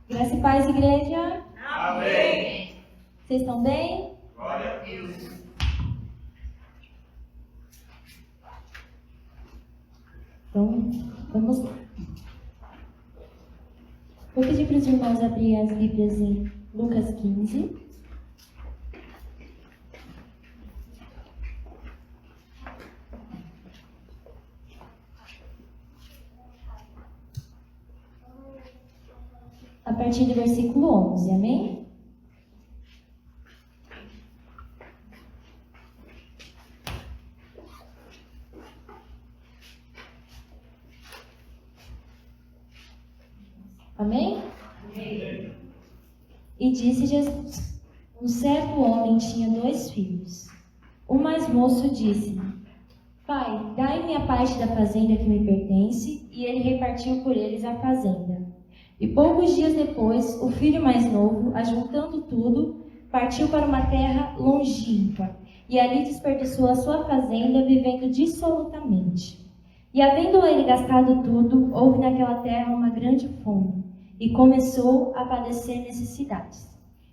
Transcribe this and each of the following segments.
Graça e paz, igreja. Amém. Vocês estão bem? Glória a Deus. Então, vamos lá. Vou pedir para os irmãos abrir as Bíblias em Lucas 15. A partir do versículo 11, amém? Amém? Amém. E disse Jesus: Um certo homem tinha 2 filhos. O mais moço disse-lhe: Pai, dai-me a parte da fazenda que me pertence. E ele repartiu por eles a fazenda. E poucos dias depois, o filho mais novo, ajuntando tudo, partiu para uma terra longínqua, e ali desperdiçou a sua fazenda, vivendo dissolutamente. E havendo ele gastado tudo, houve naquela terra uma grande fome, e começou a padecer necessidades.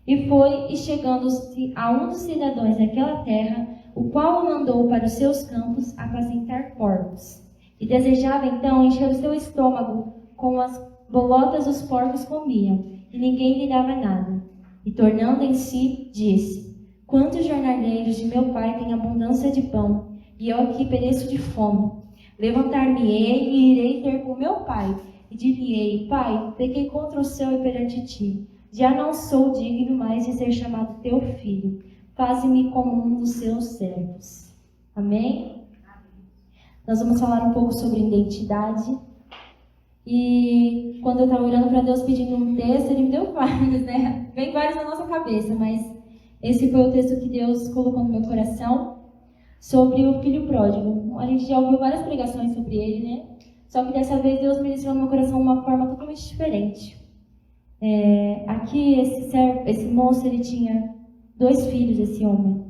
E foi, e chegando-se a um dos cidadãos daquela terra, o qual o mandou para os seus campos apacentar porcos. E desejava então encher o seu estômago com as bolotas dos porcos comiam, e ninguém lhe dava nada. E tornando em si, disse: Quantos jornaleiros de meu pai têm abundância de pão, e eu aqui pereço de fome. Levantar-me-ei e irei ter com meu pai, e dir-lhe-ei: Pai, pequei contra o céu e perante ti. Já não sou digno mais de ser chamado teu filho. Faze-me como um dos seus servos. Amém? Nós vamos falar um pouco sobre identidade. E quando eu estava orando para Deus pedindo um texto, Ele me deu vários, né? Vem vários na nossa cabeça, mas esse foi o texto que Deus colocou no meu coração sobre o filho pródigo. A gente já ouviu várias pregações sobre ele, né? Só que dessa vez Deus ministrou no meu coração de uma forma totalmente diferente. Aqui, esse moço, ele tinha 2 filhos, esse homem.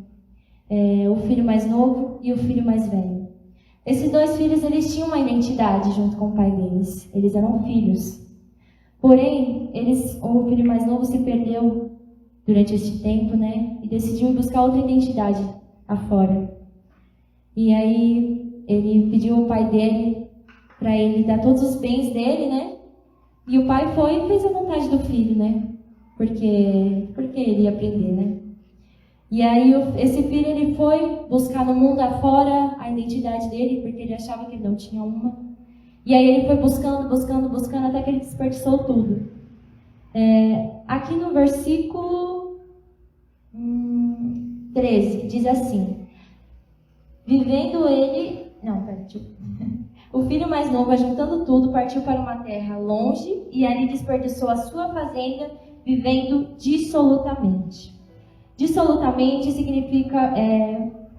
O filho mais novo e o filho mais velho. Esses 2 filhos, eles tinham uma identidade junto com o pai deles. Eles eram filhos. Porém, o filho mais novo se perdeu durante este tempo, né? E decidiu ir buscar outra identidade afora. E aí, ele pediu ao pai dele para ele dar todos os bens dele, né? E o pai foi e fez a vontade do filho, né? Porque ele ia aprender, né? E aí esse filho, ele foi buscar no mundo afora a identidade dele, porque ele achava que ele não tinha uma. E aí ele foi buscando, até que ele desperdiçou tudo. Aqui no versículo 13, diz assim: O filho mais novo, ajuntando tudo, partiu para uma terra longe, e ali desperdiçou a sua fazenda, vivendo dissolutamente. Dissolutamente significa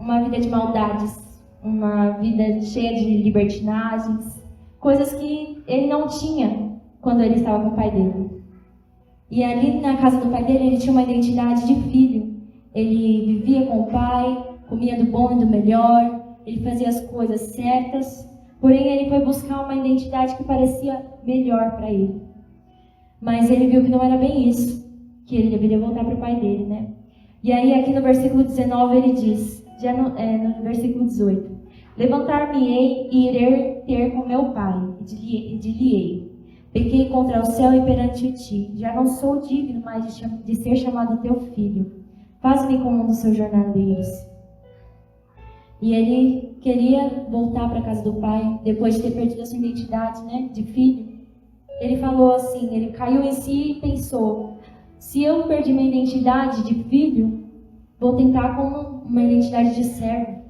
uma vida de maldades, uma vida cheia de libertinagens, coisas que ele não tinha quando ele estava com o pai dele. E ali na casa do pai dele, ele tinha uma identidade de filho. Ele vivia com o pai, comia do bom e do melhor, ele fazia as coisas certas, porém ele foi buscar uma identidade que parecia melhor para ele. Mas ele viu que não era bem isso, que ele deveria voltar para o pai dele, né? E aí aqui no versículo 19 ele diz, no versículo 18: Levantar-me-ei e irei ter com meu pai, e dir-lhe-ei: Pequei contra o céu e perante ti, já não sou digno mais de ser chamado teu filho. Faz-me como um dos seus jornaleiros. E ele queria voltar para a casa do pai, depois de ter perdido a sua identidade, né, de filho. Ele falou assim, ele caiu em si e pensou: se eu perdi minha identidade de filho, vou tentar com uma identidade de servo.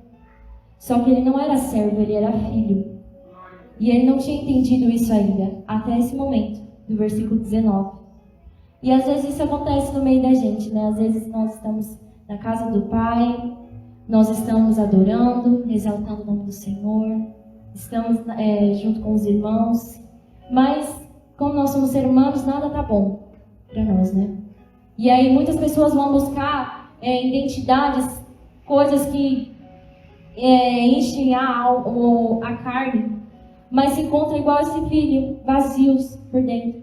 Só que ele não era servo, ele era filho. E ele não tinha entendido isso ainda, até esse momento, do versículo 19. E às vezes isso acontece no meio da gente, né? Às vezes nós estamos na casa do Pai, nós estamos adorando, exaltando o nome do Senhor, estamos junto com os irmãos, mas como nós somos seres humanos, nada tá bom para nós, né? E aí muitas pessoas vão buscar identidades, coisas que enchem a carne, mas se encontram igual esse filho, vazios por dentro.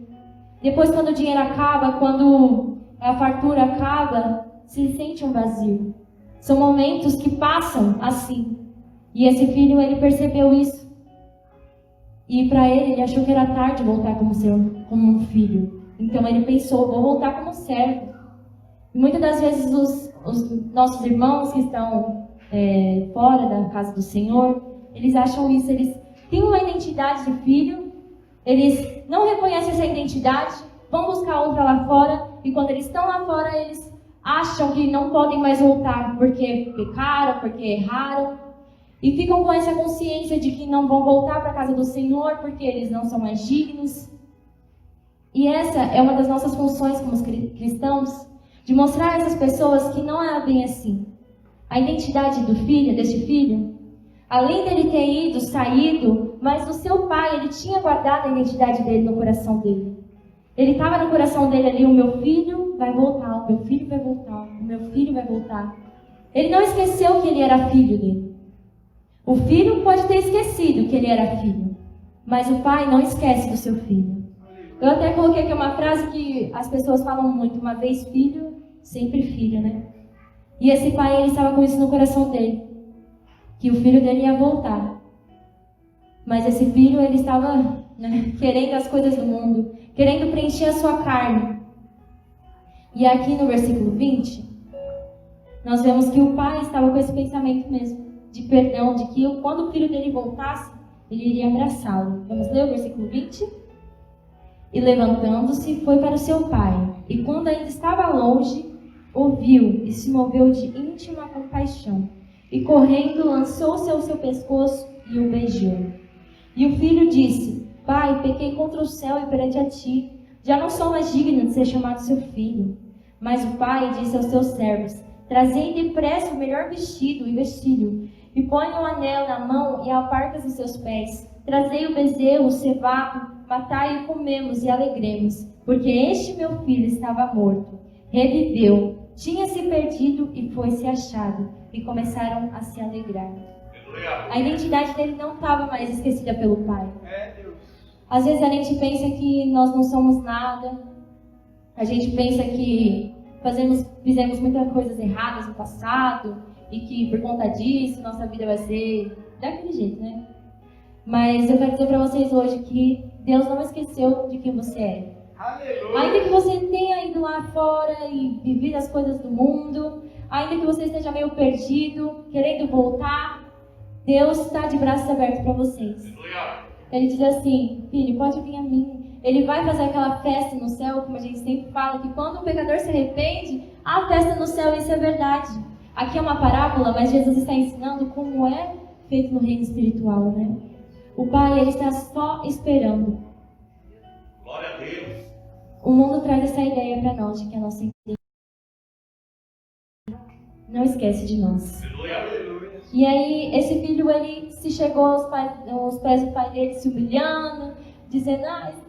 Depois, quando o dinheiro acaba, quando a fartura acaba, se sente um vazio. São momentos que passam assim. E esse filho, ele percebeu isso. E para ele achou que era tarde voltar como um filho. Então ele pensou, vou voltar como servo. E muitas das vezes os nossos irmãos que estão fora da casa do Senhor, eles acham isso, eles têm uma identidade de filho, eles não reconhecem essa identidade, vão buscar outra lá fora, e quando eles estão lá fora, eles acham que não podem mais voltar, porque pecaram, porque erraram, e ficam com essa consciência de que não vão voltar para a casa do Senhor, porque eles não são mais dignos. E essa é uma das nossas funções como cristãos, de mostrar a essas pessoas que não é bem assim. A identidade do filho, deste filho, além dele ter saído, mas o seu pai, ele tinha guardado a identidade dele no coração dele. Ele estava no coração dele ali, o meu filho vai voltar, o meu filho vai voltar, o meu filho vai voltar. Ele não esqueceu que ele era filho dele. O filho pode ter esquecido que ele era filho, mas o pai não esquece do seu filho. Eu até coloquei aqui uma frase que as pessoas falam muito, uma vez filho, sempre filho, né? E esse pai, ele estava com isso no coração dele, que o filho dele ia voltar. Mas esse filho, ele estava querendo as coisas do mundo, querendo preencher a sua carne. E aqui no versículo 20, nós vemos que o pai estava com esse pensamento mesmo, de perdão, de que quando o filho dele voltasse, ele iria abraçá-lo. Vamos ler o versículo 20? E levantando-se, foi para o seu pai. E quando ainda estava longe, ouviu e se moveu de íntima compaixão. E correndo, lançou-se ao seu pescoço e o beijou. E o filho disse, pai, pequei contra o céu e perante a ti. Já não sou mais digno de ser chamado seu filho. Mas o pai disse aos seus servos, trazei depressa o melhor vestido e vestilho, e põe um anel na mão e alparcas nos seus pés. Trazei o bezerro, o cevado, matai e comemos e alegremos, porque este meu filho estava morto, reviveu, tinha-se perdido e foi-se achado, e começaram a se alegrar. A identidade dele não estava mais esquecida pelo pai. Às vezes a gente pensa que nós não somos nada, a gente pensa que fizemos muitas coisas erradas no passado, e que por conta disso nossa vida vai ser daquele jeito, né? Mas eu quero dizer para vocês hoje que Deus não esqueceu de quem você é. Aleluia. Ainda que você tenha ido lá fora e vivido as coisas do mundo, ainda que você esteja meio perdido, querendo voltar, Deus está de braços abertos para vocês. Aleluia. Ele diz assim, filho, pode vir a mim. Ele vai fazer aquela festa no céu, como a gente sempre fala, que quando um pecador se arrepende, há festa no céu, isso é verdade. Aqui é uma parábola, mas Jesus está ensinando como é feito no reino espiritual, né? O Pai, ele está só esperando. Glória a Deus. O mundo traz essa ideia para nós, de que a nossa identidade não esquece de nós. Aleluia. E aí, esse filho, ele se chegou aos pés do pai dele, se humilhando, dizendo,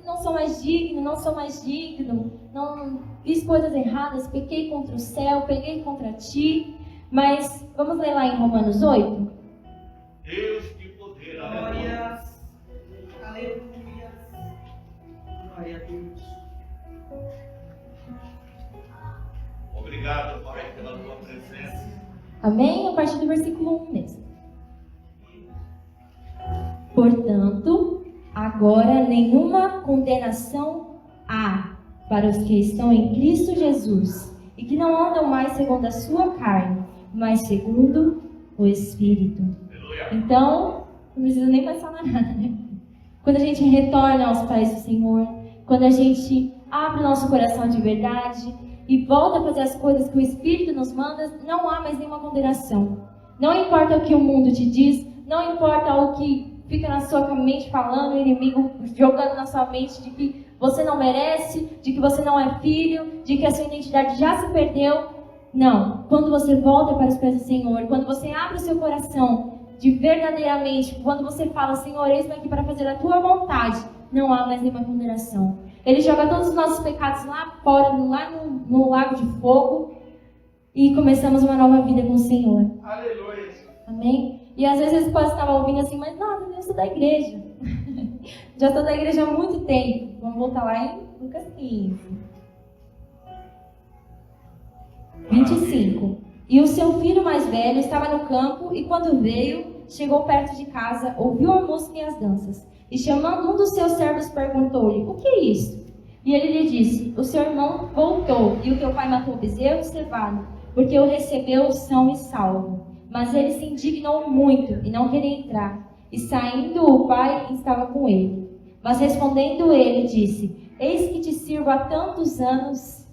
não sou mais digno, não fiz coisas erradas, pequei contra o céu, peguei contra ti. Mas, vamos ler lá em Romanos 8? Deus de poder, aleluia. Aleluia. Glória a Deus. Obrigado, Pai, pela tua presença. Amém? A partir do versículo 1 mesmo. Portanto, agora nenhuma condenação há para os que estão em Cristo Jesus e que não andam mais segundo a sua carne, mas segundo o Espírito. Aleluia. Então, não precisa nem mais falar nada, né? Quando a gente retorna aos pés do Senhor, quando a gente abre o nosso coração de verdade e volta a fazer as coisas que o Espírito nos manda, não há mais nenhuma condenação. Não importa o que o mundo te diz, não importa o que fica na sua mente falando, o inimigo jogando na sua mente de que você não merece, de que você não é filho, de que a sua identidade já se perdeu. Não, quando você volta para os pés do Senhor, quando você abre o seu coração de verdadeiramente, quando você fala, Senhor, eis-me aqui para fazer a tua vontade, não há mais nenhuma condenação. Ele joga todos os nossos pecados lá fora, lá no lago de fogo, e começamos uma nova vida com o Senhor. Aleluia. Amém? E às vezes você pode estar ouvindo assim, mas não, eu sou da igreja. Já estou da igreja há muito tempo. Vamos voltar lá em Lucas 15. 25. E o seu filho mais velho estava no campo, e quando veio, chegou perto de casa, ouviu a música e as danças. E chamando um dos seus servos, perguntou-lhe: o que é isso? E ele lhe disse: o seu irmão voltou, e o teu pai matou o bezerro cevado, porque o recebeu são e salvo. Mas ele se indignou muito, e não queria entrar. E saindo o pai estava com ele. Mas respondendo ele, disse: eis que te sirvo há tantos anos,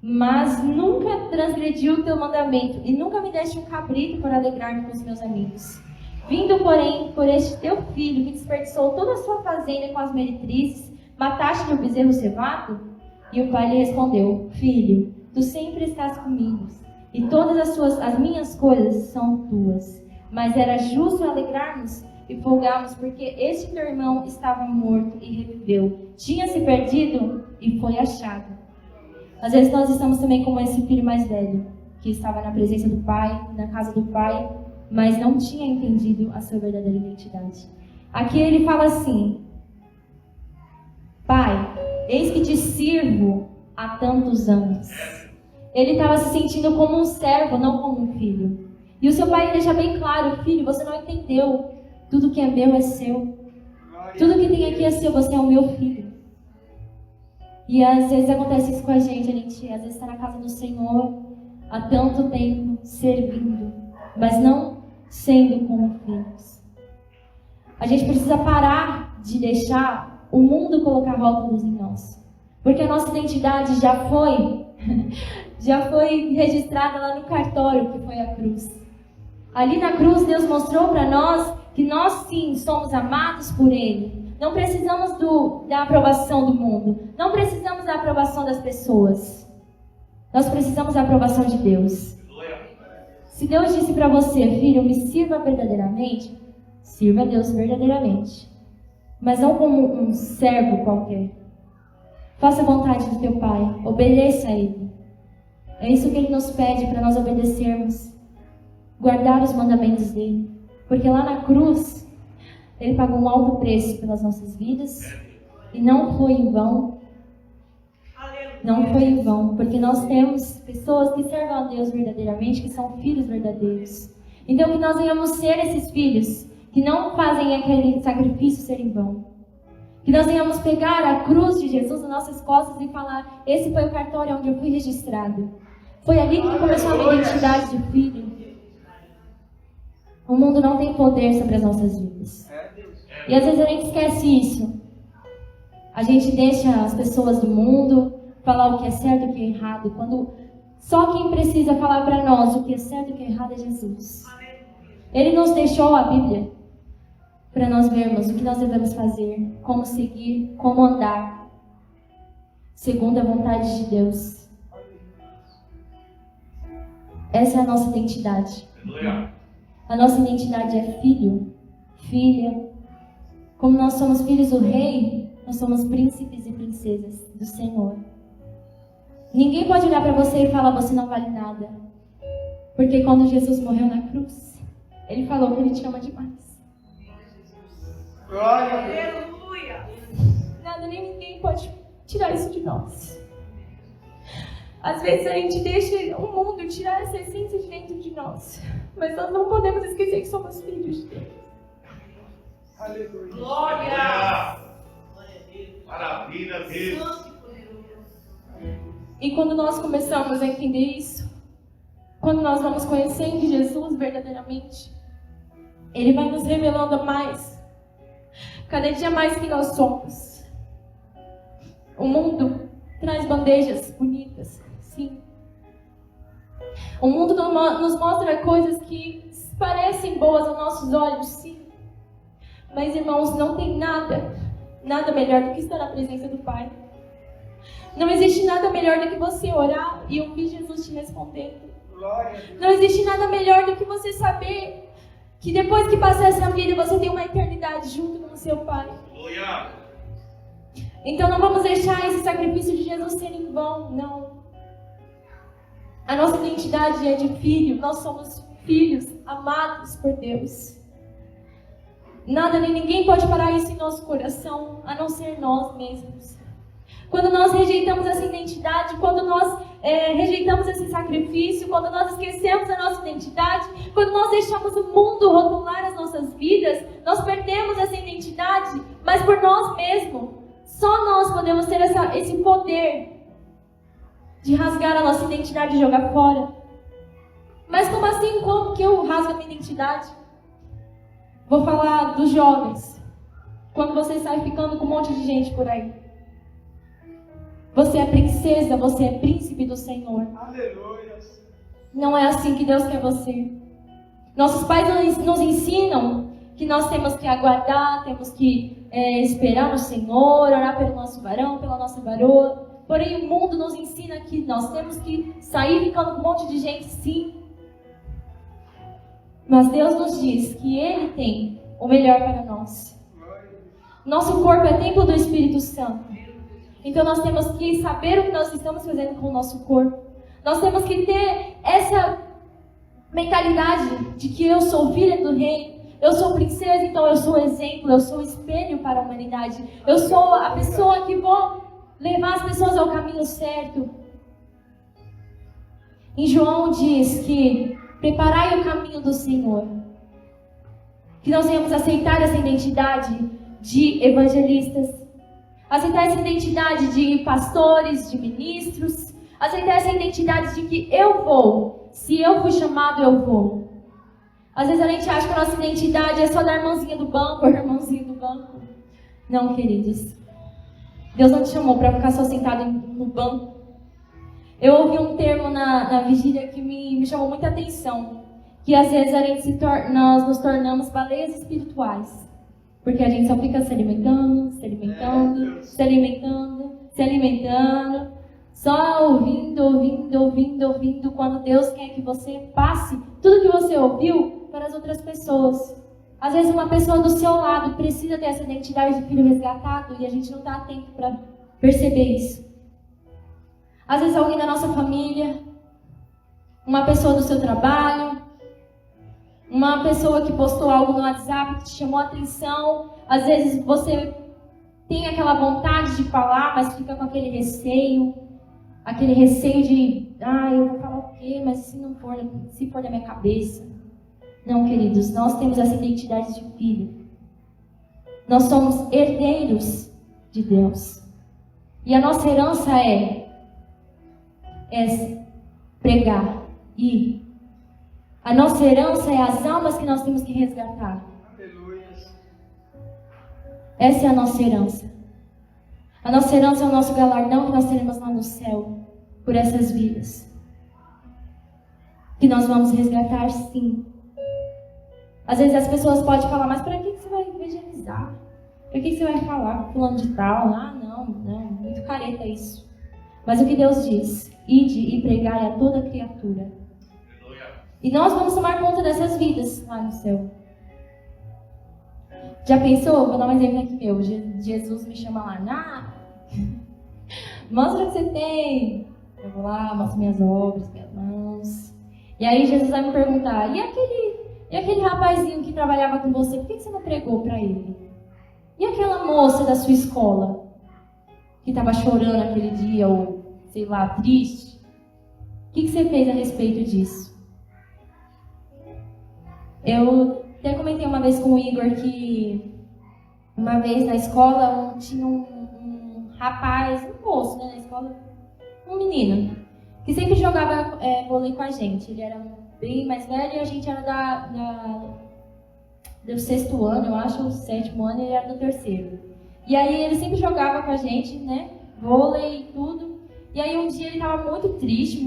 mas nunca transgredi o teu mandamento, e nunca me deste um cabrito para alegrar-me com os meus amigos. Vindo, porém, por este teu filho, que desperdiçou toda a sua fazenda com as meretrizes, mataste-lhe o bezerro cevado? E o pai lhe respondeu: filho, tu sempre estás comigo, e todas as minhas coisas são tuas. Mas era justo alegrarmos e folgarmos, porque este teu irmão estava morto e reviveu, tinha se perdido e foi achado. Às vezes nós estamos também como esse filho mais velho, que estava na presença do pai, na casa do pai, mas não tinha entendido a sua verdadeira identidade. Aqui ele fala assim: pai, eis que te sirvo há tantos anos. Ele estava se sentindo como um servo, não como um filho. E o seu pai deixa bem claro: filho, você não entendeu. Tudo que é meu é seu. Tudo que tem aqui é seu, você é o meu filho. E às vezes acontece isso com a gente às vezes está na casa do Senhor há tanto tempo, servindo, mas não sendo como filhos. A gente precisa parar de deixar o mundo colocar rótulos em nós. Porque a nossa identidade já foi registrada lá no cartório, que foi a cruz. Ali na cruz, Deus mostrou para nós que nós sim somos amados por Ele. Não precisamos da aprovação do mundo. Não precisamos da aprovação das pessoas. Nós precisamos da aprovação de Deus. Se Deus disse para você: filho, me sirva verdadeiramente, sirva a Deus verdadeiramente. Mas não como um servo qualquer. Faça a vontade do teu Pai. Obedeça a Ele. É isso que Ele nos pede para nós obedecermos. Guardar os mandamentos dEle. Porque lá na cruz, Ele pagou um alto preço pelas nossas vidas. E não foi em vão. Não foi em vão. Porque nós temos pessoas que servem a Deus verdadeiramente, que são filhos verdadeiros. Então que nós venhamos ser esses filhos que não fazem aquele sacrifício ser em vão. Que nós venhamos pegar a cruz de Jesus nas nossas costas e falar: esse foi o cartório onde eu fui registrado. Foi ali que começou a minha identidade de filho. O mundo não tem poder sobre as nossas vidas. E às vezes a gente esquece isso. A gente deixa as pessoas do mundo falar o que é certo e o que é errado, quando só quem precisa falar para nós o que é certo e o que é errado é Jesus. Ele nos deixou a Bíblia para nós vermos o que nós devemos fazer, como seguir, como andar, segundo a vontade de Deus. Essa é a nossa identidade. A nossa identidade é filho, filha. Como nós somos filhos do Rei, nós somos príncipes e princesas do Senhor. Ninguém pode olhar para você e falar: você não vale nada. Porque quando Jesus morreu na cruz, Ele falou que Ele te ama demais. Aleluia! Nada nem ninguém pode tirar isso de nós. Às vezes a gente deixa o mundo tirar essa essência de dentro de nós. Mas nós não podemos esquecer que somos filhos de Deus. Aleluia! Glória! Maravilha, Deus! E quando nós começamos a entender isso, quando nós vamos conhecendo Jesus verdadeiramente, Ele vai nos revelando mais, cada dia mais quem nós somos. O mundo traz bandejas bonitas, sim. O mundo nos mostra coisas que parecem boas aos nossos olhos, sim. Mas, irmãos, não tem nada melhor do que estar na presença do Pai. Não existe nada melhor do que você orar e ouvir Jesus te respondendo. Não existe nada melhor do que você saber que depois que passar essa vida, você tem uma eternidade junto com o seu Pai. Então não vamos deixar esse sacrifício de Jesus ser em vão, não. A nossa identidade é de filho, nós somos filhos amados por Deus. Nada nem ninguém pode parar isso em nosso coração, a não ser nós mesmos. quando nós rejeitamos essa identidade, quando nós rejeitamos esse sacrifício, quando nós esquecemos a nossa identidade, quando nós deixamos o mundo rotular as nossas vidas, nós perdemos essa identidade, mas por nós mesmos. Só nós podemos ter esse poder de rasgar a nossa identidade e jogar fora. Mas como assim? Como que eu rasgo a minha identidade? Vou falar dos jovens. Quando você sai ficando com um monte de gente por aí. Você é princesa, você é príncipe do Senhor. Aleluia. Não é assim que Deus quer você. Nossos pais nos ensinam que nós temos que aguardar, temos que esperar no Senhor, orar pelo nosso varão, pela nossa varoa. Porém, o mundo nos ensina que nós temos que sair ficando com um monte de gente, sim. Mas Deus nos diz que Ele tem o melhor para nós. Nosso corpo é templo do Espírito Santo. Então nós temos que saber o que nós estamos fazendo com o nosso corpo. Nós temos que ter essa mentalidade de que eu sou filha do rei. Eu sou princesa, então eu sou exemplo, eu sou espelho para a humanidade. Eu sou a pessoa que vou levar as pessoas ao caminho certo. Em João diz que preparai o caminho do Senhor. Que nós venhamos aceitar essa identidade de evangelistas. Aceitar essa identidade de pastores, de ministros. Aceitar essa identidade de que eu vou. Se eu fui chamado, eu vou. Às vezes a gente acha que a nossa identidade é só da irmãzinha do banco, ou irmãozinho do banco. Não, queridos. Deus não te chamou para ficar só sentado no banco. Eu ouvi um termo na vigília que me chamou muita atenção. Que às vezes nós nos tornamos baleias espirituais. Porque a gente só fica se alimentando, se alimentando, se alimentando, se alimentando. Só ouvindo, quando Deus quer que você passe tudo que você ouviu para as outras pessoas. Às vezes uma pessoa do seu lado precisa ter essa identidade de filho resgatado e a gente não está atento para perceber isso. Às vezes alguém da nossa família, uma pessoa do seu trabalho, uma pessoa que postou algo no WhatsApp que te chamou a atenção. Às vezes você tem aquela vontade de falar, mas fica com aquele receio de, eu vou falar o quê? Mas se for da minha cabeça. Não, queridos, nós temos essa identidade de filho. Nós somos herdeiros de Deus. E a nossa herança é pregar, ir. A nossa herança é as almas que nós temos que resgatar. Aleluia. Essa é a nossa herança. A nossa herança é o nosso galardão que nós teremos lá no céu, por essas vidas. Que nós vamos resgatar, sim. Às vezes as pessoas podem falar, mas para que você vai evangelizar? Para que você vai falar com fulano de tal? Não, muito careta isso. Mas o que Deus diz? Ide e pregai a toda criatura. E nós vamos tomar conta dessas vidas lá no céu. Já pensou? Vou dar um exemplo aqui meu. Jesus me chama lá. Mostra o que você tem. Eu vou lá, mostro minhas obras, minhas mãos. E aí Jesus vai me perguntar, e aquele rapazinho que trabalhava com você, por que você não pregou para ele? E aquela moça da sua escola, que estava chorando aquele dia, ou sei lá, triste? O que você fez a respeito disso? Eu até comentei uma vez com o Igor que uma vez na escola tinha um rapaz, um moço, né, na escola, um menino, que sempre jogava vôlei com a gente. Ele era bem mais velho e a gente era do 6º ano, eu acho, o 7º ano, e ele era do 3º. E aí ele sempre jogava com a gente, né, vôlei e tudo. E aí um dia ele estava muito triste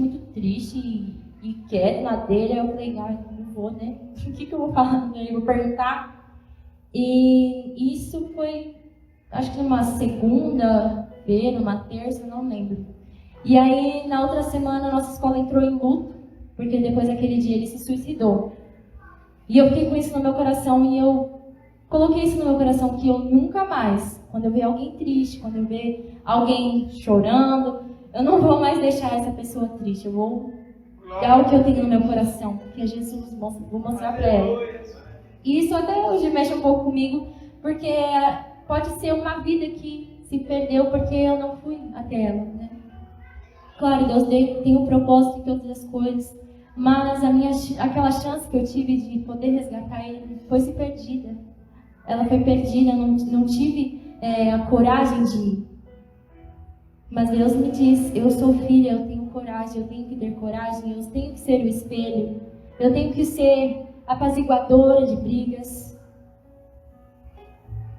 e quieto na dele. Aí eu falei, não vou, né? O que eu vou falar? Eu vou perguntar. E isso foi, acho que numa segunda-feira, numa terça, não lembro. E aí na outra semana a nossa escola entrou em luto, porque depois daquele dia ele se suicidou. E eu fiquei com isso no meu coração e eu coloquei isso no meu coração, que eu nunca mais, quando eu ver alguém triste, quando eu ver alguém chorando, eu não vou mais deixar essa pessoa triste. Eu vou dar o que eu tenho no meu coração, que é Jesus, vou mostrar para ela. E isso até hoje mexe um pouco comigo, porque pode ser uma vida que se perdeu porque eu não fui até ela, né? Claro, Deus tem um propósito em todas as coisas, mas aquela chance que eu tive de poder resgatar ele foi-se perdida. Ela foi perdida, eu não tive a coragem de ir. Mas Deus me diz, eu sou filha, eu tenho coragem, eu tenho que ter coragem, eu tenho que ser o espelho, eu tenho que ser apaziguadora de brigas.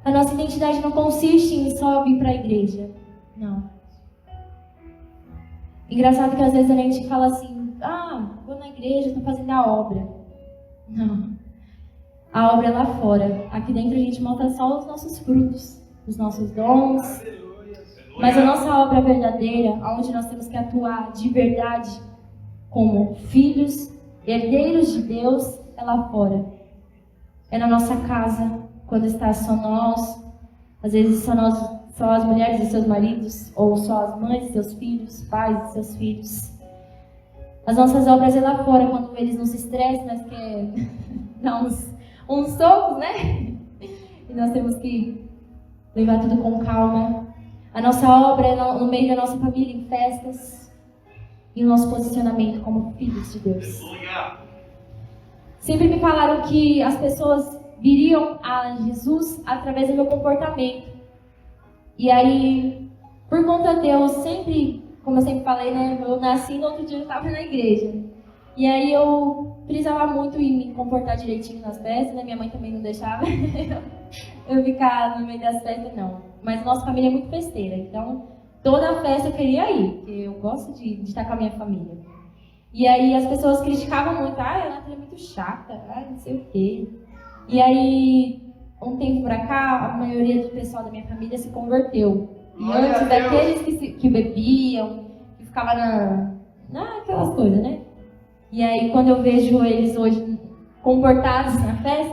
A nossa identidade não consiste em só vir para a igreja, não. Engraçado que às vezes a gente fala assim, vou na igreja, estou fazendo a obra. Não. A obra é lá fora. Aqui dentro a gente mostra só os nossos frutos, os nossos dons. Mas a nossa obra verdadeira, onde nós temos que atuar de verdade, como filhos, herdeiros de Deus, é lá fora. É na nossa casa, quando está só nós, às vezes só as mulheres e seus maridos, ou só as mães e seus filhos, pais e seus filhos. As nossas obras é lá fora, quando eles não se estressam, nós queremos dar uns socos, né? E nós temos que levar tudo com calma. A nossa obra é no meio da nossa família, em festas, e o nosso posicionamento como filhos de Deus. Sempre me falaram que as pessoas viriam a Jesus através do meu comportamento. E aí, por conta de eu sempre, como eu sempre falei, né? Eu nasci e no outro dia eu estava na igreja. E aí eu precisava muito em me comportar direitinho nas festas, né? Minha mãe também não deixava eu ficar no meio das festas, não. Mas nossa família é muito festeira, então toda festa eu queria ir, porque eu gosto de estar com a minha família. E aí as pessoas criticavam muito, a Natália é muito chata, não sei o quê. E aí, um tempo pra cá, a maioria do pessoal da minha família se converteu. E antes daqueles que bebiam, que ficavam aquelas coisas, né? E aí, quando eu vejo eles hoje comportados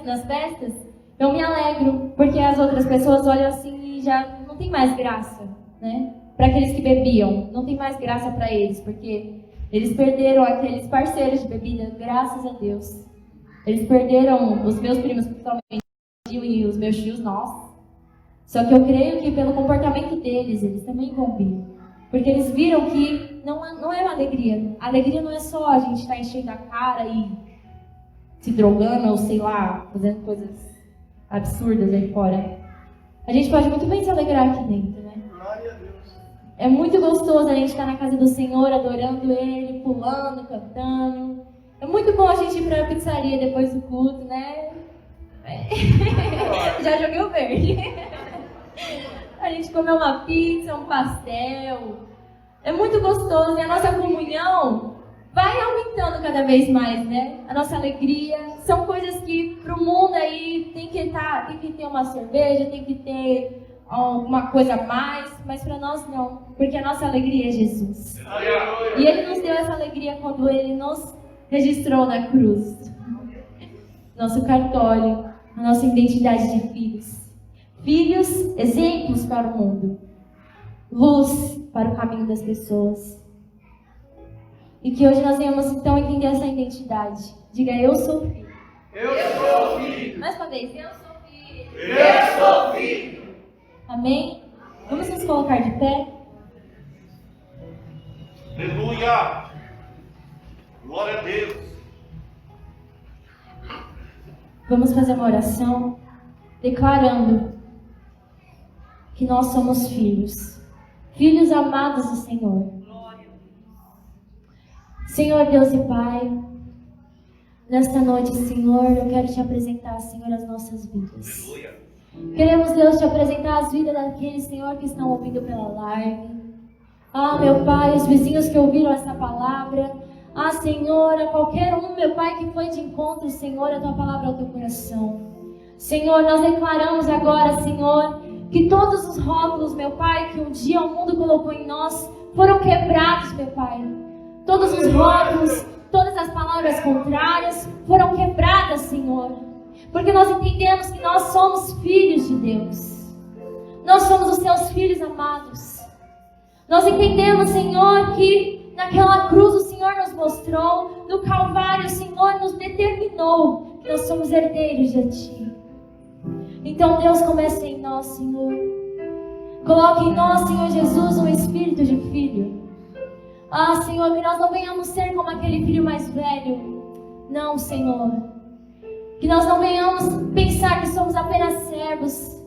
nas festas, eu me alegro, porque as outras pessoas olham assim e já não tem mais graça, né? Para aqueles que bebiam, não tem mais graça para eles, porque eles perderam aqueles parceiros de bebida, graças a Deus. Eles perderam os meus primos, principalmente, e os meus tios, nossa. Só que eu creio que pelo comportamento deles, eles também vão vir. Porque eles viram que não é uma alegria. A alegria não é só a gente estar enchendo a cara e se drogando, ou sei lá, fazendo coisas absurdas aí fora. A gente pode muito bem se alegrar aqui dentro, né? Glória a Deus. É muito gostoso a gente estar na casa do Senhor, adorando Ele, pulando, cantando. É muito bom a gente ir pra pizzaria depois do culto, né? Já joguei o verde. A gente comeu uma pizza, um pastel. É muito gostoso. E a nossa comunhão vai aumentando cada vez mais, né? A nossa alegria. São coisas que pro mundo aí tem que ter uma cerveja, tem que ter alguma coisa a mais. Mas para nós não. Porque a nossa alegria é Jesus. E Ele nos deu essa alegria quando Ele nos registrou na cruz. Nosso cartório, a nossa identidade de filhos. Filhos, exemplos para o mundo. Luz para o caminho das pessoas. E que hoje nós venhamos então entender essa identidade. Diga, eu sou filho. Eu sou filho. Mais uma vez, eu sou filho. Eu sou filho. Amém? Vamos nos colocar de pé. Aleluia. Glória a Deus. Vamos fazer uma oração declarando que nós somos filhos. Filhos amados do Senhor. Senhor Deus e Pai, nesta noite, Senhor, eu quero te apresentar, Senhor, as nossas vidas. Queremos, Deus, te apresentar as vidas daqueles, Senhor, que estão ouvindo pela live. Meu Pai, os vizinhos que ouviram essa palavra. Senhor, a qualquer um, meu Pai, que foi de encontro, Senhor, a tua palavra ao teu coração. Senhor, nós declaramos agora, Senhor, que todos os rótulos, meu Pai, que um dia o mundo colocou em nós, foram quebrados, meu Pai. Todos os rótulos, todas as palavras contrárias foram quebradas, Senhor. Porque nós entendemos que nós somos filhos de Deus. Nós somos os teus filhos amados. Nós entendemos, Senhor, que naquela cruz o Senhor nos mostrou, no Calvário o Senhor nos determinou que nós somos herdeiros de Ti. Então Deus, começa em nós, Senhor. Coloque em nós, Senhor Jesus, um espírito de filho. Senhor, que nós não venhamos ser como aquele filho mais velho. Não, Senhor. Que nós não venhamos pensar que somos apenas servos.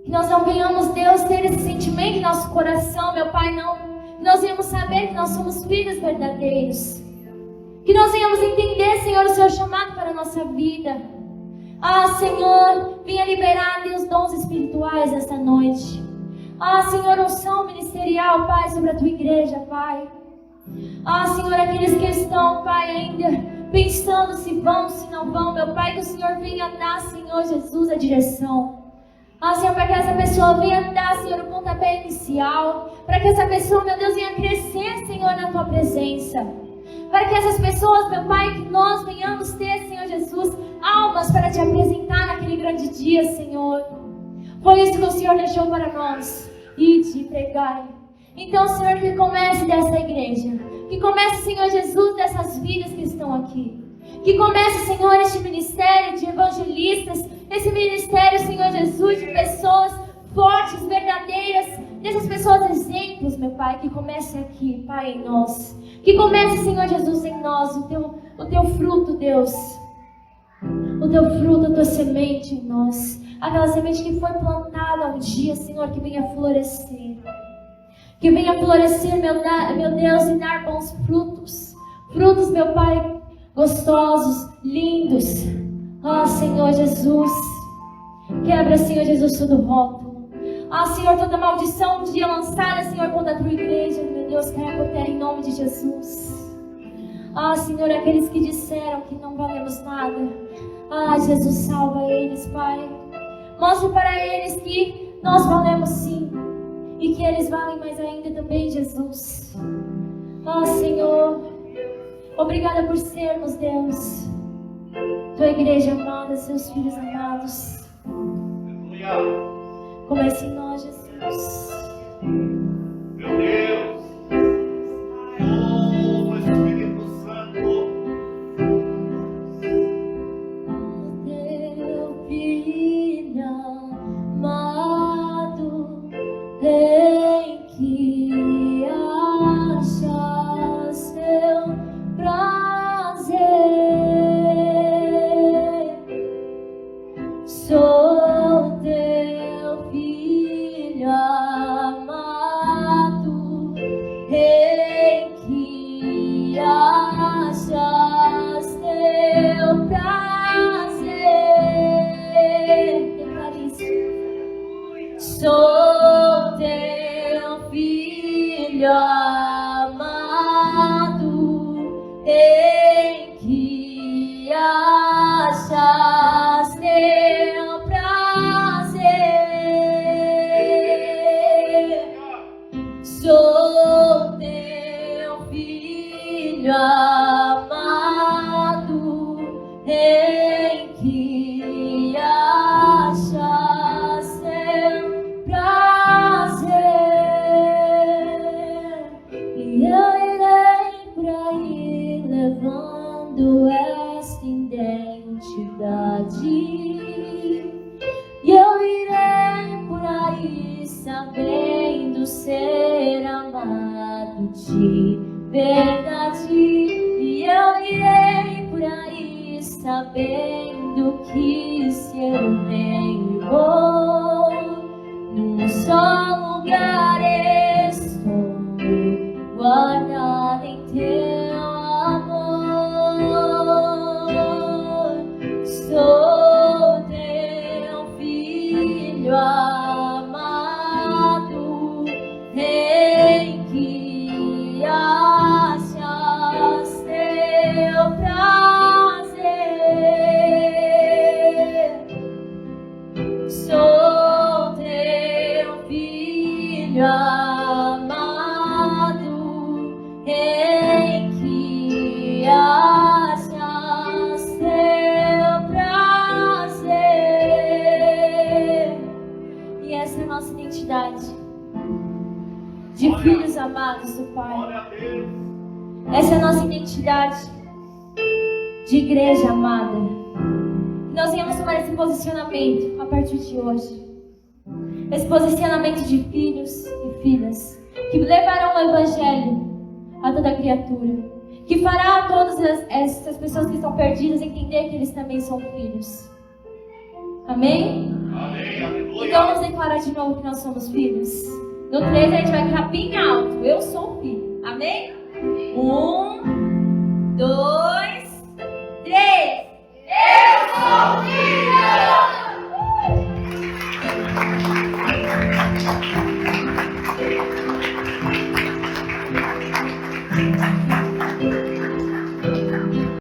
Que nós não venhamos, Deus, ter esse sentimento em nosso coração, meu Pai, não. Que nós venhamos saber que nós somos filhos verdadeiros. Que nós venhamos entender, Senhor, o Seu chamado para a nossa vida. Senhor, venha liberar, Deus, dons espirituais esta noite. Senhor, unção ministerial, Pai, sobre a Tua igreja, Pai. Senhor, aqueles que estão, Pai, ainda pensando se vão, se não vão, meu Pai, que o Senhor venha dar, Senhor Jesus, a direção. Senhor, para que essa pessoa venha dar, Senhor, o pontapé inicial. Para que essa pessoa, meu Deus, venha crescer, Senhor, na Tua presença. Para que essas pessoas, meu Pai, que nós venhamos ter, Senhor Jesus, almas para Te apresentar naquele grande dia, Senhor. Foi isso que o Senhor deixou para nós. Ide e pregai. Então, Senhor, que comece dessa igreja. Que comece, Senhor Jesus, dessas vidas que estão aqui. Que comece, Senhor, este ministério de evangelistas. Esse ministério, Senhor Jesus, de pessoas fortes, verdadeiras. Dessas pessoas exemplos, meu Pai. Que comece aqui, Pai, em nós. Que comece, Senhor Jesus, em nós. O teu fruto, Deus. O Teu fruto, a Tua semente em nós. Aquela semente que foi plantada um dia, Senhor, que venha florescer. Que venha florescer, meu Deus, e dar bons frutos. Frutos, meu Pai, gostosos, lindos. Senhor Jesus. Quebra, Senhor Jesus, todo rótulo. Senhor, toda maldição um dia lançada, Senhor, contra a Tua igreja. Meu Deus, caia por terra em nome de Jesus. Senhor, aqueles que disseram que não valemos nada. Jesus, salva eles, Pai. Mostre para eles que nós valemos sim. E que eles valem mais ainda também, Jesus. Senhor, obrigada por sermos, Deus, Tua igreja amada, Seus filhos amados. Aleluia. Comece em nós, Jesus. Meu Deus. Oh, Espírito Santo. Teu filho amado, em que achas seu prazer. Sou teu filho amado, em que achas teu prazer. Declare isso. Sou teu filho amado, em que achas teu prazer. Sou teu filho amado, em que achas teu prazer. E eu irei por aí levando esta identidade. E eu irei por aí sabendo ser amado de verdade. E eu irei por aí sabendo que se eu venho num só lugar estou guardado em teu amor. Sou teu filho amado, em que achas teu prazer. Sou teu filho amado, em que achas teu prazer. E essa é a nossa identidade de filhos amados do Pai. Glória a Deus. Essa é a nossa identidade de igreja amada. Nós viemos tomar esse posicionamento a partir de hoje. esse posicionamento de filhos e filhas, que levarão o Evangelho a toda criatura, que fará a todas essas pessoas que estão perdidas entender que eles também são filhos. Amém? Amém. Aleluia. Então vamos declarar de novo que nós somos filhos. No 3 a gente vai gritar bem alto: eu sou filho. Amém? 1, 2, 3. Eu sou filho!